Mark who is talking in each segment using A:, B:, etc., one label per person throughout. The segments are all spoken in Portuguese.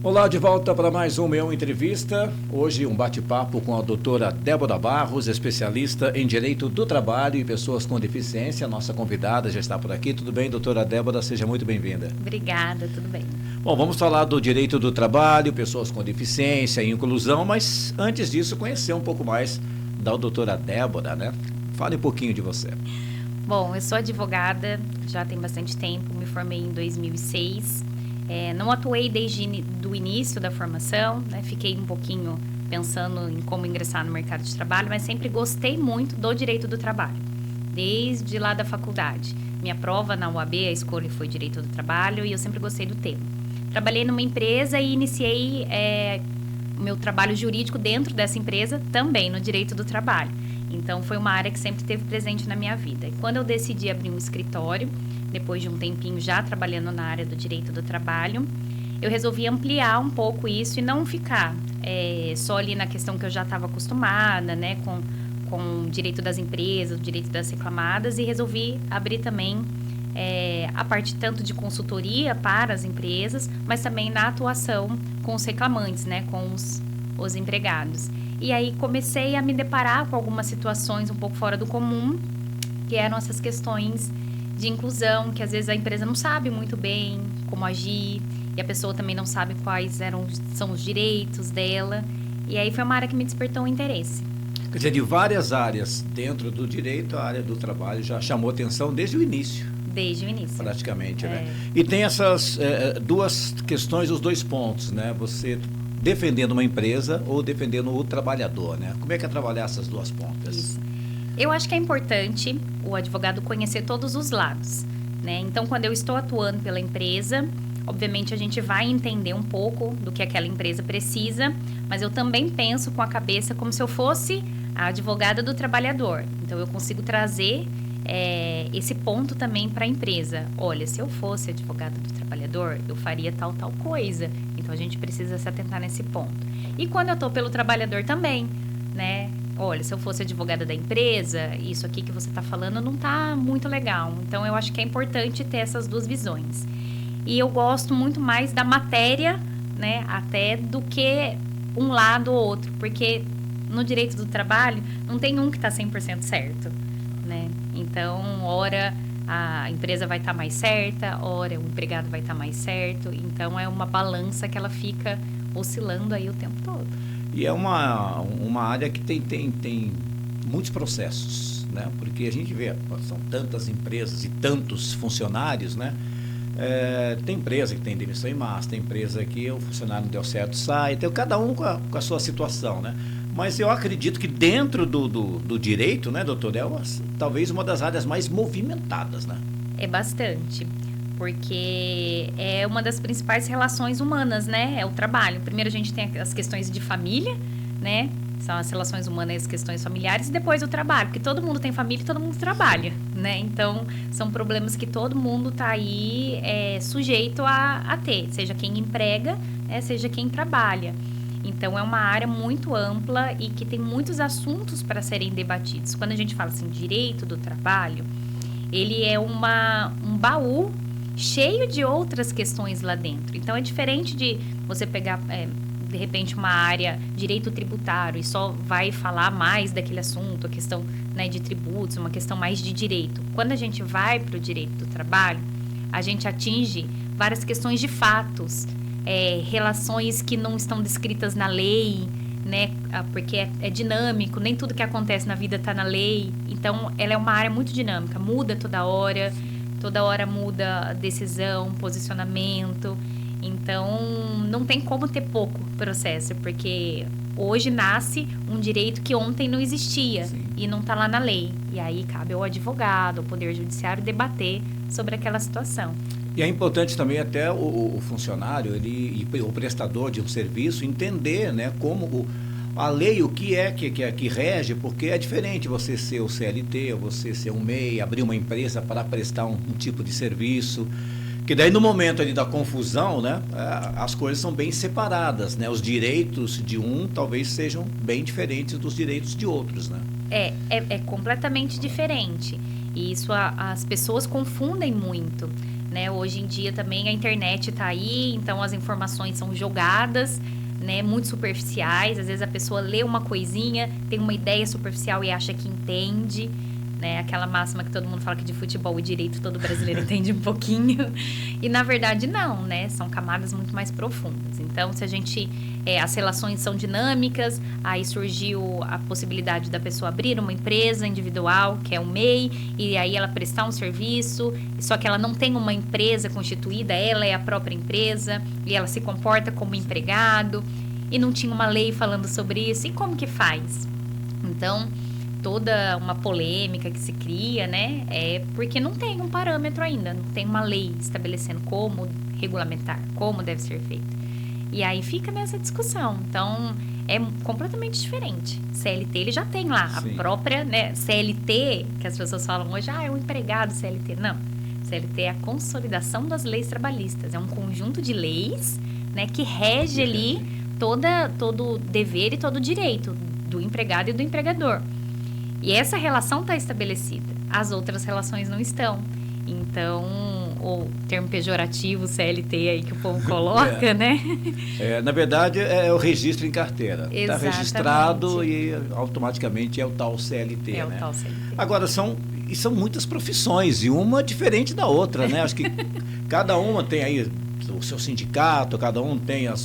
A: Olá, de volta para mais uma entrevista. Hoje um bate-papo com a doutora Débora Barros, especialista em Direito do Trabalho e Pessoas com Deficiência. Nossa convidada já está por aqui. Tudo bem, doutora Débora? Seja muito bem-vinda.
B: Obrigada, tudo bem.
A: Bom, vamos falar do direito do trabalho, pessoas com deficiência e inclusão, mas antes disso, conhecer um pouco mais da doutora Débora, né? Fale um pouquinho de você.
B: Bom, eu sou advogada, já tem bastante tempo, me formei em 2006. Não atuei desde o início da formação, né? Fiquei um pouquinho pensando em como ingressar no mercado de trabalho, mas sempre gostei muito do direito do trabalho, desde lá da faculdade. Minha prova na UAB, a escolha foi direito do trabalho e eu sempre gostei do tema. Trabalhei numa empresa e iniciei o meu trabalho jurídico dentro dessa empresa, também no direito do trabalho. Então, foi uma área que sempre esteve presente na minha vida. E quando eu decidi abrir um escritório, depois de um tempinho já trabalhando na área do direito do trabalho, eu resolvi ampliar um pouco isso e não ficar só ali na questão que eu já estava acostumada, né, com o direito das empresas, o direito das reclamadas, e resolvi abrir também a parte tanto de consultoria para as empresas, mas também na atuação com os reclamantes, né, com os empregados. E aí comecei a me deparar com algumas situações um pouco fora do comum, que eram essas questões de inclusão, que às vezes a empresa não sabe muito bem como agir, e a pessoa também não sabe quais são os direitos dela. E aí foi uma área que me despertou o interesse.
A: Quer dizer, de várias áreas dentro do direito, a área do trabalho já chamou atenção desde o início.
B: Desde o início.
A: Praticamente, né? E tem essas duas questões, os dois pontos, né? Você defendendo uma empresa ou defendendo o trabalhador, né? Como é que é trabalhar essas duas pontas?
B: Isso. Eu acho que é importante o advogado conhecer todos os lados, né? Então, quando eu estou atuando pela empresa, obviamente a gente vai entender um pouco do que aquela empresa precisa, mas eu também penso com a cabeça como se eu fosse a advogada do trabalhador. Então, eu consigo trazer esse ponto também para a empresa. Olha, se eu fosse advogada do trabalhador, eu faria tal coisa. Então, a gente precisa se atentar nesse ponto. E quando eu estou pelo trabalhador também, né? Olha, se eu fosse advogada da empresa, isso aqui que você está falando não está muito legal. Então, eu acho que é importante ter essas duas visões. E eu gosto muito mais da matéria, né? Até do que um lado ou outro. Porque no direito do trabalho, não tem um que está 100% certo, né? Então, ora a empresa vai estar mais certa, ora o empregado vai estar mais certo. Então, é uma balança que ela fica oscilando aí o tempo todo.
A: E é uma área que tem muitos processos, né? Porque a gente vê, são tantas empresas e tantos funcionários, né? Tem empresa que tem demissão em massa, tem empresa que o funcionário não deu certo, sai, então cada um com a sua situação, né? Mas eu acredito que dentro do direito, né, doutor, talvez uma das áreas mais movimentadas, né?
B: É bastante, porque é uma das principais relações humanas, né? É o trabalho. Primeiro a gente tem as questões de família, né? São as relações humanas e as questões familiares, e depois o trabalho, porque todo mundo tem família e todo mundo trabalha, né? Então, são problemas que todo mundo está aí sujeito a ter, seja quem emprega, seja quem trabalha. Então, é uma área muito ampla e que tem muitos assuntos para serem debatidos. Quando a gente fala assim, direito do trabalho, ele é um baú cheio de outras questões lá dentro. Então, é diferente de você pegar, de repente, uma área, direito tributário, e só vai falar mais daquele assunto, a questão, né, de tributos, uma questão mais de direito. Quando a gente vai para o direito do trabalho, a gente atinge várias questões de fatos, relações que não estão descritas na lei, né? Porque é dinâmico, nem tudo que acontece na vida está na lei. Então, ela é uma área muito dinâmica, muda toda hora muda a decisão, posicionamento. Então, não tem como ter pouco processo, porque hoje nasce um direito que ontem não existia. Sim. E não está lá na lei. E aí cabe ao advogado, ao Poder Judiciário debater sobre aquela situação.
A: E é importante também até o funcionário e o prestador de um serviço entender, né, como a lei, o que que rege, porque é diferente você ser o CLT, você ser um MEI, abrir uma empresa para prestar um tipo de serviço, que daí no momento ali da confusão, né, as coisas são bem separadas, né, os direitos de um talvez sejam bem diferentes dos direitos de outros, né.
B: É completamente diferente, e isso as pessoas confundem muito, né? Hoje em dia também a internet está aí, então as informações são jogadas, né? Muito superficiais. Às vezes a pessoa lê uma coisinha, tem uma ideia superficial e acha que entende, né? Aquela máxima que todo mundo fala que de futebol e direito todo brasileiro entende um pouquinho. E na verdade não, né? São camadas muito mais profundas. Então, se a gente... as relações são dinâmicas, aí surgiu a possibilidade da pessoa abrir uma empresa individual, que é o MEI, e aí ela prestar um serviço, só que ela não tem uma empresa constituída, ela é a própria empresa, e ela se comporta como empregado, e não tinha uma lei falando sobre isso. E como que faz? Então, toda uma polêmica que se cria, né, é porque não tem um parâmetro ainda, não tem uma lei estabelecendo como regulamentar, como deve ser feito. E aí fica nessa discussão. Então, é completamente diferente. CLT, ele já tem lá a própria, né, CLT, que as pessoas falam hoje, é um empregado CLT. Não, CLT é a consolidação das leis trabalhistas. É um conjunto de leis, né, que rege ali todo dever e todo direito do empregado e do empregador. E essa relação está estabelecida. As outras relações não estão. Então, o termo pejorativo CLT aí que o povo coloca, né?
A: Na verdade, é o registro em carteira. Está registrado e automaticamente é o tal CLT.
B: O tal CLT.
A: Agora, são muitas profissões e uma diferente da outra, né? Acho que cada uma tem aí o seu sindicato, cada um tem o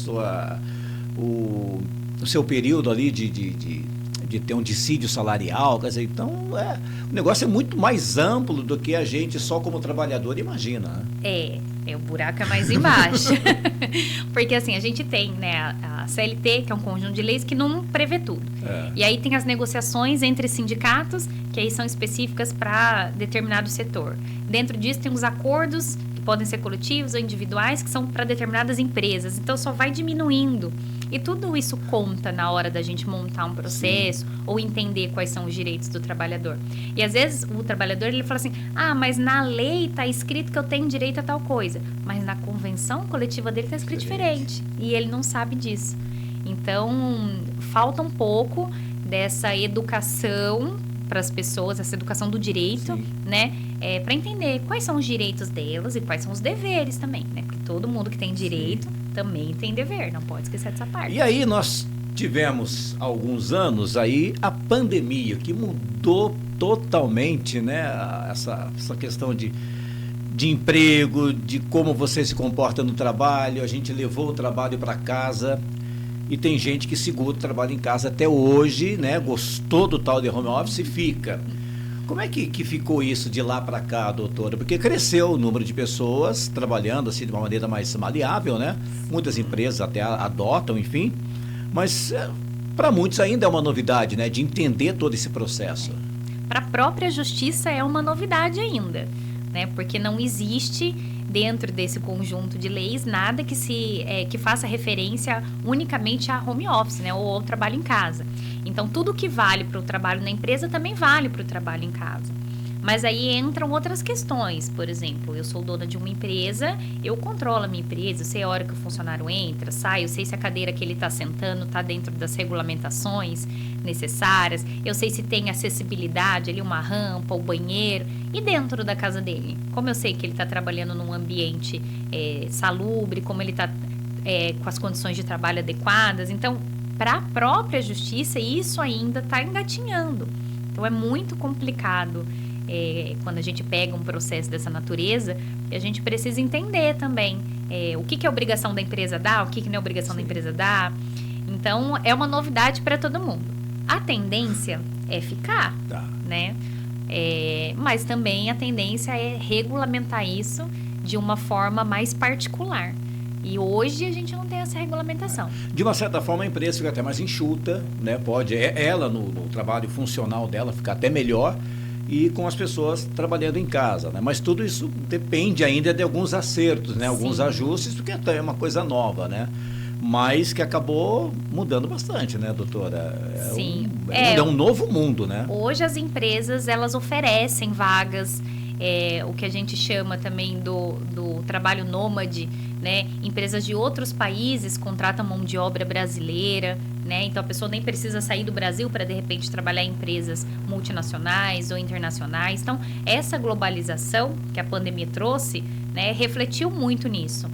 A: seu período ali de ter um dissídio salarial, quer dizer, então o negócio é muito mais amplo do que a gente só como trabalhador imagina.
B: O buraco é mais embaixo. Porque assim, a gente tem, né, a CLT, que é um conjunto de leis que não prevê tudo. E aí tem as negociações entre sindicatos, que aí são específicas para determinado setor. Dentro disso tem os acordos, que podem ser coletivos ou individuais, que são para determinadas empresas. Então só vai diminuindo. E tudo isso conta na hora da gente montar um processo ou entender quais são os direitos do trabalhador. E às vezes o trabalhador ele fala assim, mas na lei está escrito que eu tenho direito a tal coisa, mas na convenção coletiva dele está escrito diferente e ele não sabe disso. Então falta um pouco dessa educação para as pessoas, essa educação do direito, né? Para entender quais são os direitos delas e quais são os deveres também, né? Porque todo mundo que tem direito também tem dever, não pode esquecer dessa parte.
A: E aí nós tivemos alguns anos aí a pandemia que mudou totalmente, né? Essa questão de emprego, de como você se comporta no trabalho. A gente levou o trabalho para casa. E tem gente que segura o trabalho em casa até hoje, né? Gostou do tal de home office e fica. Como é que ficou isso de lá para cá, doutora? Porque cresceu o número de pessoas trabalhando assim de uma maneira mais maleável, né? Muitas empresas até adotam, enfim. Mas para muitos ainda é uma novidade, né? De entender todo esse processo.
B: Para a própria justiça é uma novidade ainda, né? Porque não existe dentro desse conjunto de leis nada que faça referência unicamente a home office, né, ou ao trabalho em casa. Então, tudo que vale para o trabalho na empresa também vale para o trabalho em casa. Mas aí entram outras questões. Por exemplo, eu sou dona de uma empresa, eu controlo a minha empresa, eu sei a hora que o funcionário entra, sai, eu sei se a cadeira que ele está sentando está dentro das regulamentações necessárias, eu sei se tem acessibilidade ali, uma rampa, o banheiro, e dentro da casa dele. Como eu sei que ele está trabalhando num ambiente salubre, como ele está com as condições de trabalho adequadas. Então, para a própria justiça, isso ainda está engatinhando. Então, é muito complicado. Quando a gente pega um processo dessa natureza, a gente precisa entender também o que é obrigação da empresa dar, o que não é obrigação da empresa dar. Então, é uma novidade para todo mundo. A tendência é ficar, né? Mas também a tendência é regulamentar isso de uma forma mais particular. E hoje a gente não tem essa regulamentação.
A: De uma certa forma, a empresa fica até mais enxuta, né? Pode ela, no trabalho funcional dela, ficar até melhor, e com as pessoas trabalhando em casa, né? Mas tudo isso depende ainda de alguns acertos, né? Alguns ajustes, porque é uma coisa nova, né? Mas que acabou mudando bastante, né, doutora? É um novo mundo, né?
B: Hoje as empresas, elas oferecem vagas, o que a gente chama também do trabalho nômade, né? Empresas de outros países contratam mão de obra brasileira, né? Então a pessoa nem precisa sair do Brasil para de repente trabalhar em empresas multinacionais ou internacionais. Então essa globalização que a pandemia trouxe né, refletiu muito nisso.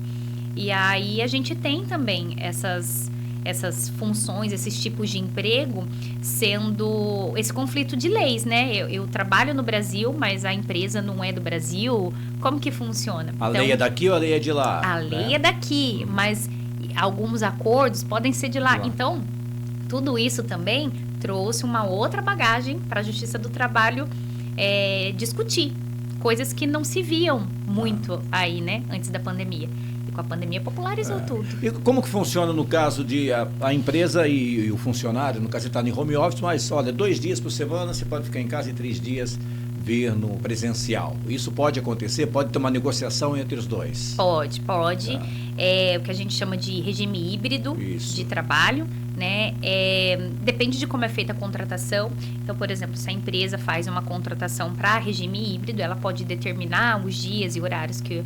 B: E aí a gente tem também essas funções, esses tipos de emprego, sendo esse conflito de leis, né? Eu trabalho no Brasil, mas a empresa não é do Brasil. Como que funciona?
A: A lei é daqui ou a lei é de lá?
B: A lei é daqui, mas alguns acordos podem ser de lá. Então, tudo isso também trouxe uma outra bagagem para a Justiça do Trabalho discutir. Coisas que não se viam muito aí, né? Antes da pandemia. Com a pandemia popularizou tudo.
A: E como que funciona no caso de a empresa e o funcionário, no caso você está em home office, mas olha, 2 dias por semana você pode ficar em casa e 3 dias vir no presencial. Isso pode acontecer? Pode ter uma negociação entre os dois?
B: Pode. É o que a gente chama de regime híbrido de trabalho, né? Depende de como é feita a contratação. Então, por exemplo, se a empresa faz uma contratação para regime híbrido, ela pode determinar os dias e horários que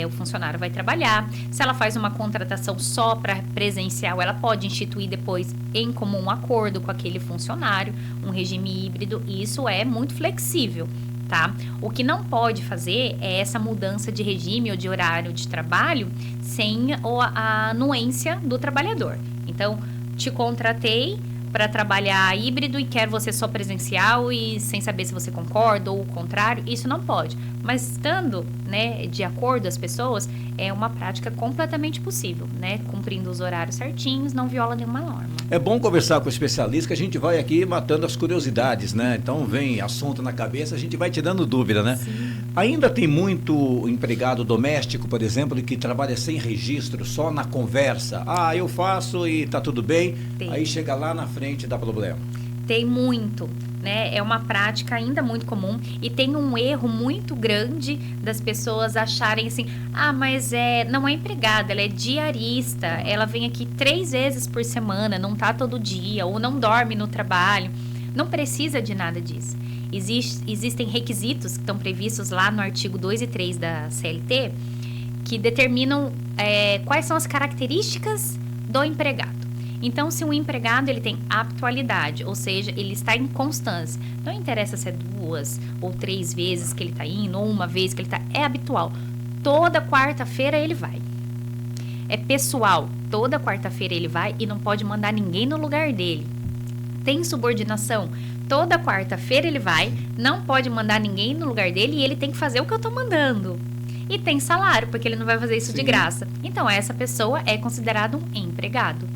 B: o funcionário vai trabalhar. Se ela faz uma contratação só para presencial, ela pode instituir depois em comum acordo com aquele funcionário um regime híbrido, e isso é muito flexível. Tá? O que não pode fazer é essa mudança de regime ou de horário de trabalho sem a anuência do trabalhador. Então, te contratei para trabalhar híbrido e quero você só presencial e sem saber se você concorda ou o contrário, isso não pode. Mas estando, né, de acordo as pessoas, é uma prática completamente possível, né? Cumprindo os horários certinhos, não viola nenhuma norma.
A: É bom conversar com o especialista, que a gente vai aqui matando as curiosidades, né? Então vem assunto na cabeça, a gente vai te dando dúvida, né?
B: Sim.
A: Ainda tem muito empregado doméstico, por exemplo, que trabalha sem registro, só na conversa. Ah, eu faço e tá tudo bem.
B: Tem.
A: Aí chega lá na frente e dá problema.
B: Tem muito, né? É uma prática ainda muito comum e tem um erro muito grande das pessoas acharem assim, mas não é empregada, ela é diarista, ela vem aqui 3 vezes por semana, não tá todo dia, ou não dorme no trabalho. Não precisa de nada disso. Existem requisitos que estão previstos lá no artigo 2 e 3 da CLT que determinam quais são as características do empregado. Então, se um empregado ele tem habitualidade, ou seja, ele está em constância, não interessa se é 2 ou 3 vezes que ele está indo, ou 1 vez que ele está, é habitual. Toda quarta-feira ele vai. É pessoal, toda quarta-feira ele vai e não pode mandar ninguém no lugar dele. Tem subordinação, toda quarta-feira ele vai, não pode mandar ninguém no lugar dele e ele tem que fazer o que eu estou mandando. E tem salário, porque ele não vai fazer isso de graça. Então, essa pessoa é considerada um empregado.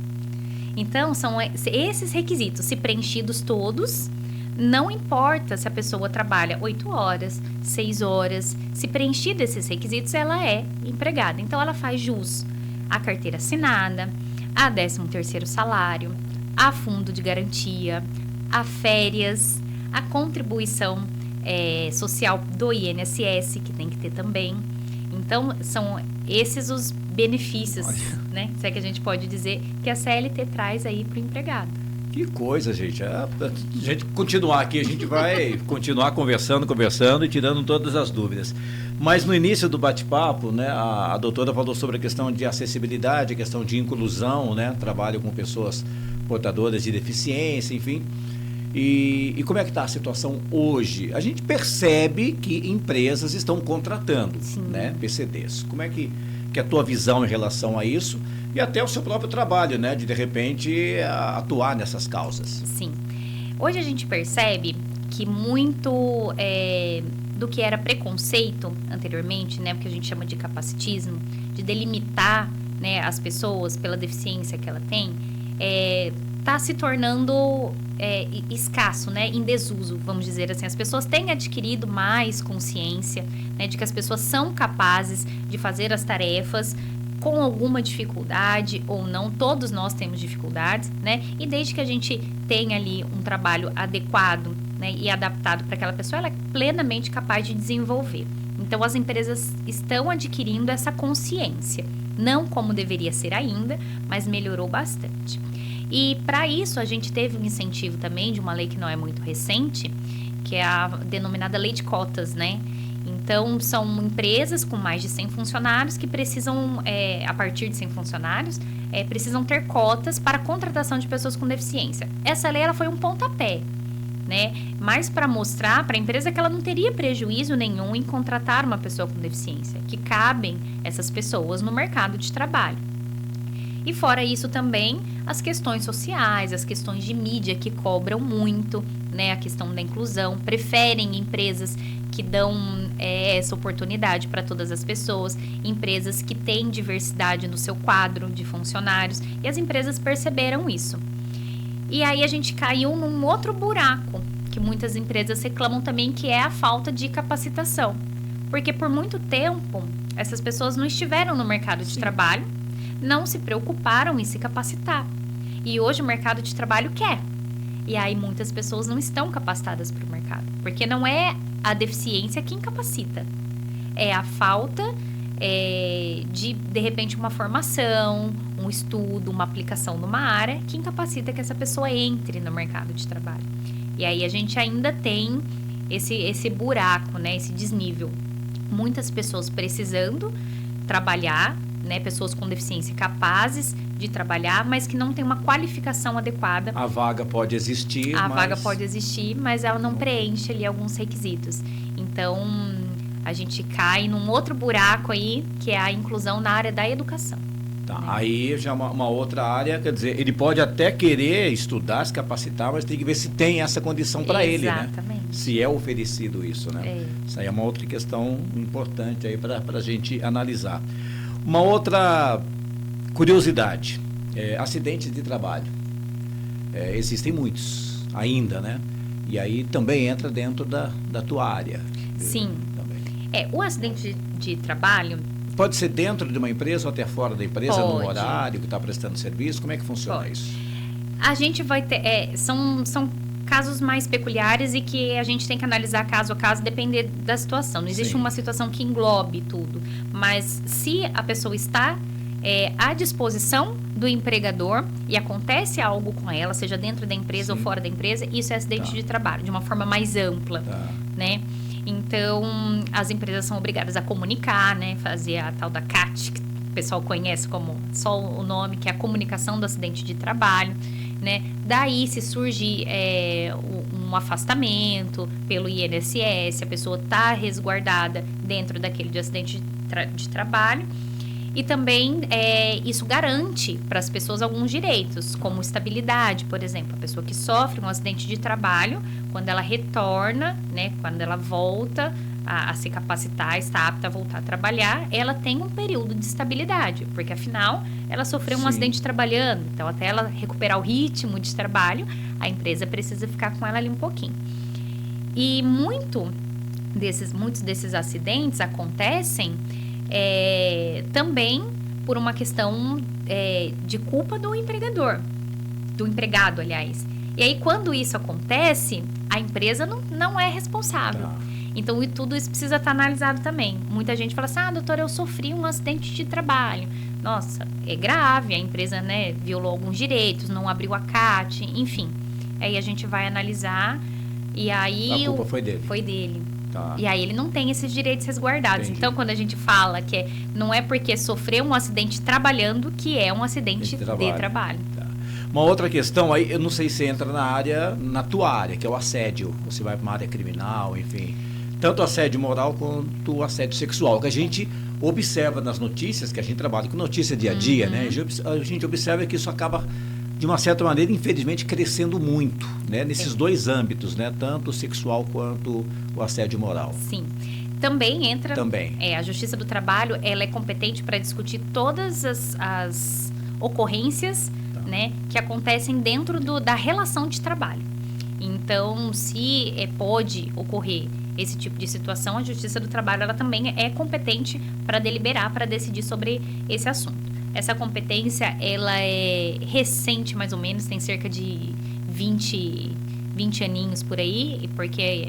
B: Então, são esses requisitos, se preenchidos todos, não importa se a pessoa trabalha 8 horas, 6 horas, se preenchido esses requisitos, ela é empregada. Então, ela faz jus à carteira assinada, a 13º salário, a fundo de garantia, a férias, a contribuição social do INSS, que tem que ter também. Então, são esses os benefícios, né? Se é que a gente pode dizer que a CLT traz aí para o empregado.
A: Que coisa, gente. A gente continuar aqui, a gente vai continuar conversando e tirando todas as dúvidas. Mas no início do bate-papo, né, a doutora falou sobre a questão de acessibilidade, a questão de inclusão, né? Trabalho com pessoas portadoras de deficiência, enfim. E como é que está a situação hoje? A gente percebe que empresas estão contratando, né, PCDs. Como é que é a tua visão em relação a isso? E até o seu próprio trabalho, né, de repente atuar nessas causas.
B: Sim. Hoje a gente percebe que muito do que era preconceito anteriormente, né, porque a gente chama de capacitismo, de delimitar, né, as pessoas pela deficiência que ela tem, está se tornando escasso, né, em desuso, vamos dizer assim. As pessoas têm adquirido mais consciência, né, de que as pessoas são capazes de fazer as tarefas com alguma dificuldade ou não. Todos nós temos dificuldades, né, e desde que a gente tenha ali um trabalho adequado, né, e adaptado para aquela pessoa, ela é plenamente capaz de desenvolver. Então, as empresas estão adquirindo essa consciência, não como deveria ser ainda, mas melhorou bastante. E para isso a gente teve um incentivo também de uma lei que não é muito recente, que é a denominada lei de cotas, né? Então, são empresas com mais de 100 funcionários que precisam, a partir de 100 funcionários, precisam ter cotas para a contratação de pessoas com deficiência. Essa lei ela foi um pontapé né? Mas para mostrar para a empresa que ela não teria prejuízo nenhum em contratar uma pessoa com deficiência, que cabem essas pessoas no mercado de trabalho. E fora isso também, as questões sociais, as questões de mídia que cobram muito, né? A questão da inclusão, preferem empresas que dão essa oportunidade para todas as pessoas, empresas que têm diversidade no seu quadro de funcionários, e as empresas perceberam isso. E aí a gente caiu num outro buraco, que muitas empresas reclamam também, que é a falta de capacitação. Porque por muito tempo, essas pessoas não estiveram no mercado de trabalho, não se preocuparam em se capacitar. E hoje o mercado de trabalho quer. E aí muitas pessoas não estão capacitadas para o mercado. Porque não é a deficiência que incapacita. É a falta de repente, uma formação, um estudo, uma aplicação numa área que incapacita que essa pessoa entre no mercado de trabalho. E aí a gente ainda tem esse buraco, né? Esse desnível. Muitas pessoas precisando trabalhar, né, pessoas com deficiência capazes de trabalhar, mas que não tem uma qualificação adequada.
A: A vaga pode existir,
B: mas ela não preenche ali alguns requisitos. Então, a gente cai num outro buraco aí, que é a inclusão na área da educação.
A: Tá, né? Aí já uma outra área, quer dizer, ele pode até querer estudar, se capacitar, mas tem que ver se tem essa condição para ele, né? Exatamente. Se é oferecido isso, né? Isso aí é uma outra questão importante aí para a gente analisar. Uma outra curiosidade, acidentes de trabalho. Existem muitos ainda, né? E aí também entra dentro da tua área.
B: Sim. Também. O acidente de trabalho...
A: Pode ser dentro de uma empresa ou até fora da empresa, no horário que está prestando serviço? Como é que funciona isso?
B: A gente vai ter... São casos mais peculiares e que a gente tem que analisar caso a caso, depender da situação. Não existe uma situação que englobe tudo. Mas se a pessoa está à disposição do empregador e acontece algo com ela, seja dentro da empresa ou fora da empresa, isso é acidente de trabalho, de uma forma mais ampla, né? Então, as empresas são obrigadas a comunicar, né? Fazer a tal da CAT, que o pessoal conhece como só o nome, que é a comunicação do acidente de trabalho, né? Daí, se surge um afastamento pelo INSS, a pessoa está resguardada dentro daquele de acidente de trabalho. E também isso garante para as pessoas alguns direitos, como estabilidade, por exemplo. A pessoa que sofre um acidente de trabalho, quando ela retorna, né, quando ela volta a se capacitar, está apta a voltar a trabalhar, ela tem um período de estabilidade, porque afinal ela sofreu um acidente trabalhando. Então, até ela recuperar o ritmo de trabalho, a empresa precisa ficar com ela ali um pouquinho. E muitos desses acidentes acontecem também por uma questão de culpa do empregador, do empregado, aliás. E aí, quando isso acontece, a empresa não é responsável. Então, tudo isso precisa estar analisado também. Muita gente fala assim, doutora, eu sofri um acidente de trabalho. Nossa, é grave, a empresa, né, violou alguns direitos, não abriu a CAT, enfim. Aí a gente vai analisar e aí...
A: A culpa foi dele.
B: Foi dele. E aí ele não tem esses direitos resguardados.
A: Entendi.
B: Então, quando a gente fala que não é porque sofreu um acidente trabalhando que é um acidente de trabalho.
A: Uma outra questão aí, eu não sei se entra na tua área, que é o assédio. Você vai para uma área criminal, enfim. Tanto assédio moral quanto o assédio sexual, que a gente observa nas notícias, que a gente trabalha com notícia dia a dia, né? A gente observa que isso acaba, de uma certa maneira, infelizmente, crescendo muito, né? Nesses dois âmbitos, né? Tanto o sexual quanto o assédio moral.
B: Sim. Também entra... a Justiça do Trabalho, ela é competente para discutir todas as ocorrências, né? Que acontecem dentro da relação de trabalho. Então, se pode ocorrer esse tipo de situação, a Justiça do Trabalho, ela também é competente para deliberar, para decidir sobre esse assunto. Essa competência, ela é recente, mais ou menos, tem cerca de 20 aninhos por aí, porque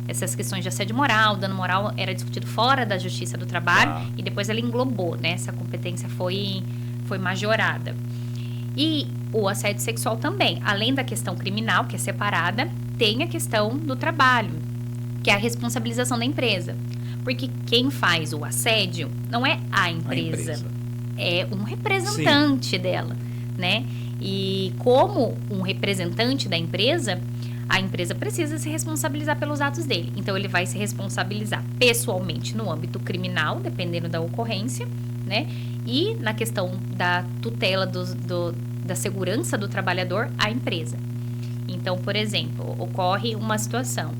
B: essas questões de assédio moral, dano moral, era discutido fora da Justiça do Trabalho, e depois ela englobou, né? Essa competência foi majorada. E o assédio sexual também, além da questão criminal, que é separada, tem a questão do trabalho, que é a responsabilização da empresa. Porque quem faz o assédio não é a empresa. É um representante dela, né? E como um representante da empresa, a empresa precisa se responsabilizar pelos atos dele. Então, ele vai se responsabilizar pessoalmente no âmbito criminal, dependendo da ocorrência, né? E na questão da tutela da segurança do trabalhador, a empresa. Então, por exemplo, ocorre uma situação.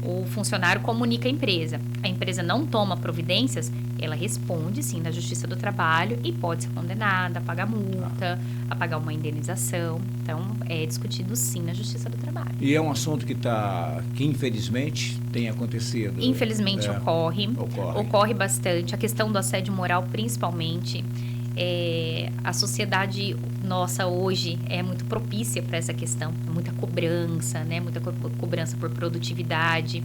B: O funcionário comunica a empresa não toma providências, ela responde sim na Justiça do Trabalho e pode ser condenada a pagar multa, a pagar uma indenização. Então, é discutido sim na Justiça do Trabalho.
A: E é um assunto que infelizmente tem acontecido.
B: Infelizmente ocorre bastante. A questão do assédio moral, principalmente. A sociedade nossa hoje é muito propícia para essa questão, muita cobrança, né? Muita cobrança por produtividade,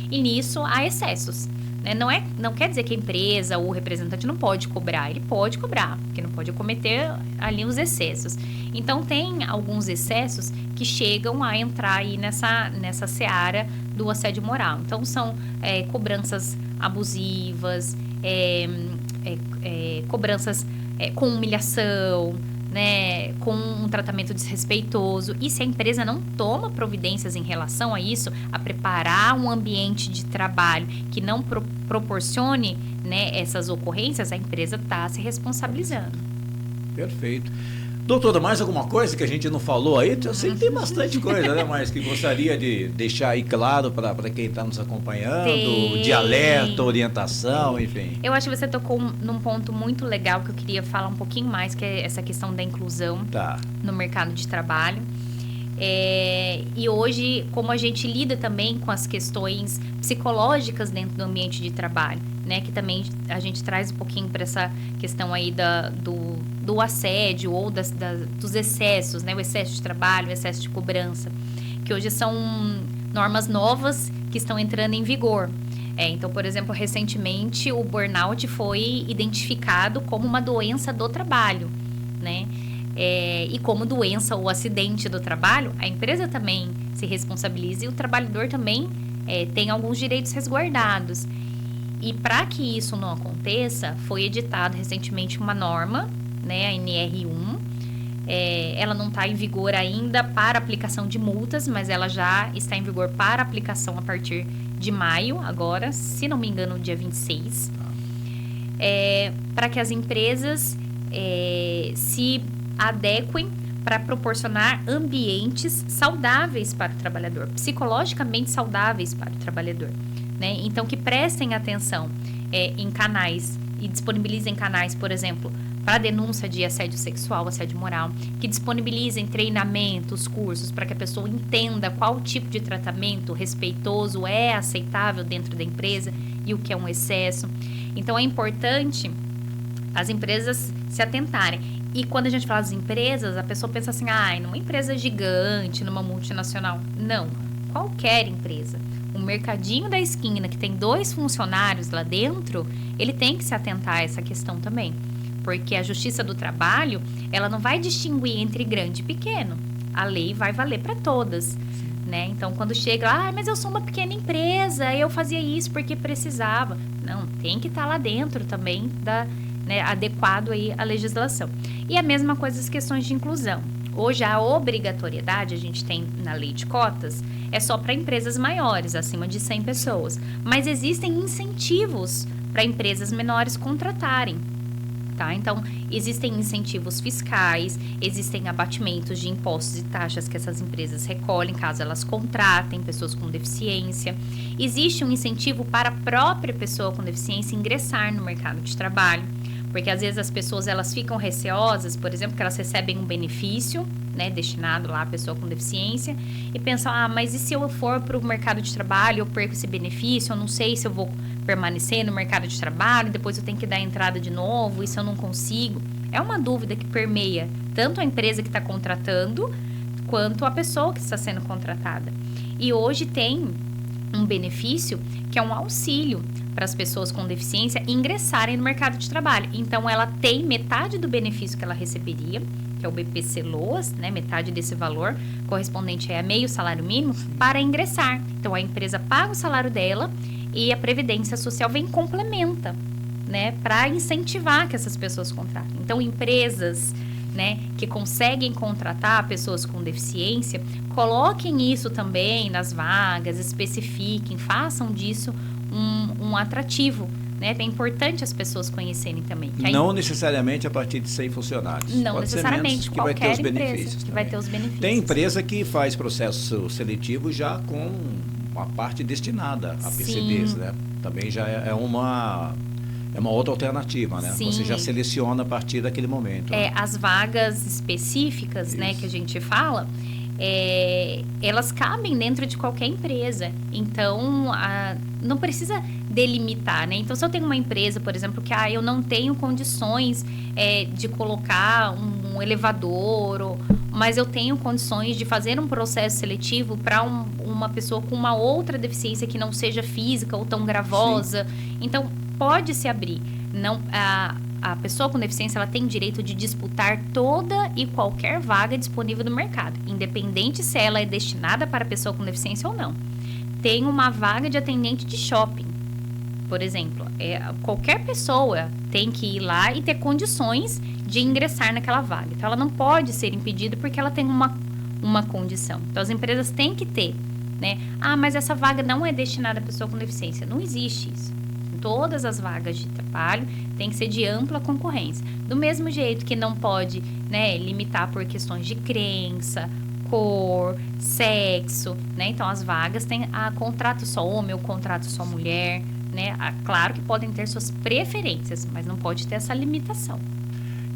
B: e nisso há excessos, né? Não quer dizer que a empresa ou o representante não pode cobrar, ele pode cobrar, porque não pode cometer ali os excessos. Então tem alguns excessos que chegam a entrar aí nessa seara do assédio moral. Então são cobranças abusivas, cobranças com humilhação, né, com um tratamento desrespeitoso. E se a empresa não toma providências em relação a isso, a preparar um ambiente de trabalho que não proporcione, né, essas ocorrências, a empresa está se responsabilizando.
A: Perfeito. Doutora, mais alguma coisa que a gente não falou aí? Eu sei que tem bastante coisa, né? Mas que gostaria de deixar aí claro para quem está nos acompanhando, de alerta, orientação, enfim.
B: Eu acho que você tocou num ponto muito legal que eu queria falar um pouquinho mais, que é essa questão da inclusão no mercado de trabalho. E hoje, como a gente lida também com as questões psicológicas dentro do ambiente de trabalho, né? Que também a gente traz um pouquinho para essa questão aí do assédio ou dos excessos, né? O excesso de trabalho, o excesso de cobrança, que hoje são normas novas que estão entrando em vigor. Então, por exemplo, recentemente o burnout foi identificado como uma doença do trabalho, né? E como doença ou acidente do trabalho, a empresa também se responsabiliza e o trabalhador também tem alguns direitos resguardados. E para que isso não aconteça, foi editada recentemente uma norma, né, a NR1. Ela não está em vigor ainda para aplicação de multas, mas ela já está em vigor para aplicação a partir de maio, agora, se não me engano, dia 26. Para que as empresas se adequem para proporcionar ambientes saudáveis para o trabalhador, psicologicamente saudáveis para o trabalhador, né? Então, que prestem atenção em canais e disponibilizem canais, por exemplo, para denúncia de assédio sexual, assédio moral, que disponibilizem treinamentos, cursos, para que a pessoa entenda qual tipo de tratamento respeitoso é aceitável dentro da empresa e o que é um excesso. Então, é importante as empresas se atentarem. E quando a gente fala das empresas, a pessoa pensa assim, numa empresa gigante, numa multinacional. Não, qualquer empresa. Um mercadinho da esquina que tem 2 funcionários lá dentro, ele tem que se atentar a essa questão também. Porque a Justiça do Trabalho, ela não vai distinguir entre grande e pequeno. A lei vai valer para todas, né? Então, quando chega, mas eu sou uma pequena empresa, eu fazia isso porque precisava. Não, tem que estar lá dentro também adequado aí à legislação. E a mesma coisa as questões de inclusão. Hoje, a obrigatoriedade, a gente tem na lei de cotas, é só para empresas maiores, acima de 100 pessoas. Mas existem incentivos para empresas menores contratarem. Tá? Então, existem incentivos fiscais, existem abatimentos de impostos e taxas que essas empresas recolhem caso elas contratem pessoas com deficiência. Existe um incentivo para a própria pessoa com deficiência ingressar no mercado de trabalho. Porque às vezes as pessoas elas ficam receosas, por exemplo, que elas recebem um benefício, né, destinado lá à pessoa com deficiência, e pensam, mas e se eu for para o mercado de trabalho, eu perco esse benefício, eu não sei se eu vou permanecer no mercado de trabalho, depois eu tenho que dar entrada de novo, isso eu não consigo. É uma dúvida que permeia tanto a empresa que está contratando, quanto a pessoa que está sendo contratada. E hoje tem um benefício que é um auxílio para as pessoas com deficiência ingressarem no mercado de trabalho. Então, ela tem metade do benefício que ela receberia, que é o BPC-LOAS, né? Metade desse valor, correspondente a meio salário mínimo, para ingressar. Então, a empresa paga o salário dela e a Previdência Social vem e complementa, né? Para incentivar que essas pessoas contratem. Então, empresas né, que conseguem contratar pessoas com deficiência, coloquem isso também nas vagas, especifiquem, façam disso um atrativo, né? É importante as pessoas conhecerem também.
A: Não necessariamente a partir de 100 funcionários.
B: Não
A: Pode
B: necessariamente,
A: ser menos, que vai ter os benefícios
B: empresa que
A: também.
B: vai ter os benefícios.
A: Tem empresa que faz processo seletivo já com uma parte destinada a PCDs, né? Também já é uma outra alternativa, né?
B: Sim.
A: Você já seleciona a partir daquele momento. Né?
B: As vagas específicas, né, que a gente fala, elas cabem dentro de qualquer empresa. Então, não precisa delimitar, né? Então, se eu tenho uma empresa, por exemplo, que eu não tenho condições de colocar um elevador, mas eu tenho condições de fazer um processo seletivo para uma pessoa com uma outra deficiência que não seja física ou tão gravosa. Sim. Então, pode se abrir. Não, a pessoa com deficiência, ela tem direito de disputar toda e qualquer vaga disponível no mercado, independente se ela é destinada para pessoa com deficiência ou não. Tem uma vaga de atendente de shopping, por exemplo. Qualquer pessoa tem que ir lá e ter condições de ingressar naquela vaga. Então, ela não pode ser impedida porque ela tem uma condição. Então, as empresas têm que ter, né? Mas essa vaga não é destinada a pessoa com deficiência. Não existe isso. Todas as vagas de trabalho têm que ser de ampla concorrência. Do mesmo jeito que não pode, né, limitar por questões de crença, cor, sexo, né? Então, as vagas têm contrato só homem ou contrato só mulher, né? Claro que podem ter suas preferências, mas não pode ter essa limitação.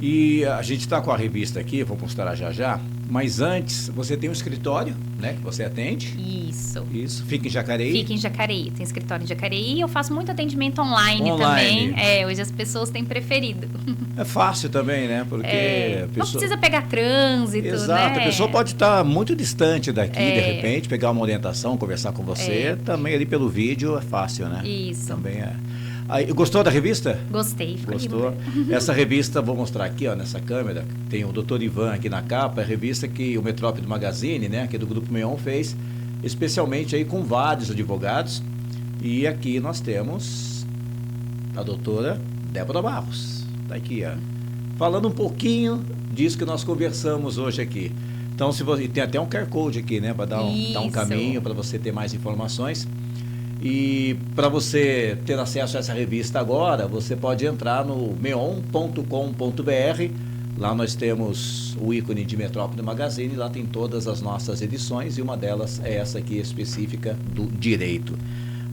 A: E a gente está com a revista aqui, vou mostrar já, mas antes, você tem um escritório, né, que você atende? Isso. Fica em Jacareí?
B: Fica em Jacareí, tem escritório em Jacareí e eu faço muito atendimento online também. Hoje as pessoas têm preferido.
A: É fácil também, né, porque...
B: Não precisa pegar trânsito,
A: Exato,
B: né?
A: A pessoa pode estar muito distante daqui, de repente, pegar uma orientação, conversar com você, também ali pelo vídeo é fácil, né?
B: Isso.
A: Também é. Gostou da revista?
B: Gostei.
A: Gostou? Essa revista, vou mostrar aqui, ó, nessa câmera, tem o Dr. Ivan aqui na capa, é a revista que o Metrópole Magazine, né, que é do Grupo Meon, fez, especialmente aí com vários advogados. E aqui nós temos a doutora Débora Barros, tá aqui, ó, falando um pouquinho disso que nós conversamos hoje aqui. Então, se você tem até um QR Code aqui, né, para dar um caminho para você ter mais informações. E para você ter acesso a essa revista agora, você pode entrar no meon.com.br. Lá nós temos o ícone de Metrópole Magazine, lá tem todas as nossas edições e uma delas é essa aqui específica do direito.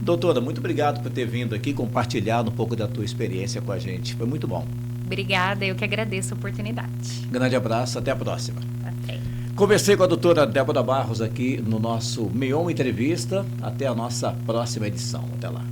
A: Doutora, muito obrigado por ter vindo aqui, compartilhado um pouco da tua experiência com a gente. Foi muito bom.
B: Obrigada, eu que agradeço a oportunidade.
A: Grande abraço, até a próxima.
B: Até.
A: Conversei com a doutora Débora Barros aqui no nosso Meon Entrevista. Até a nossa próxima edição. Até lá.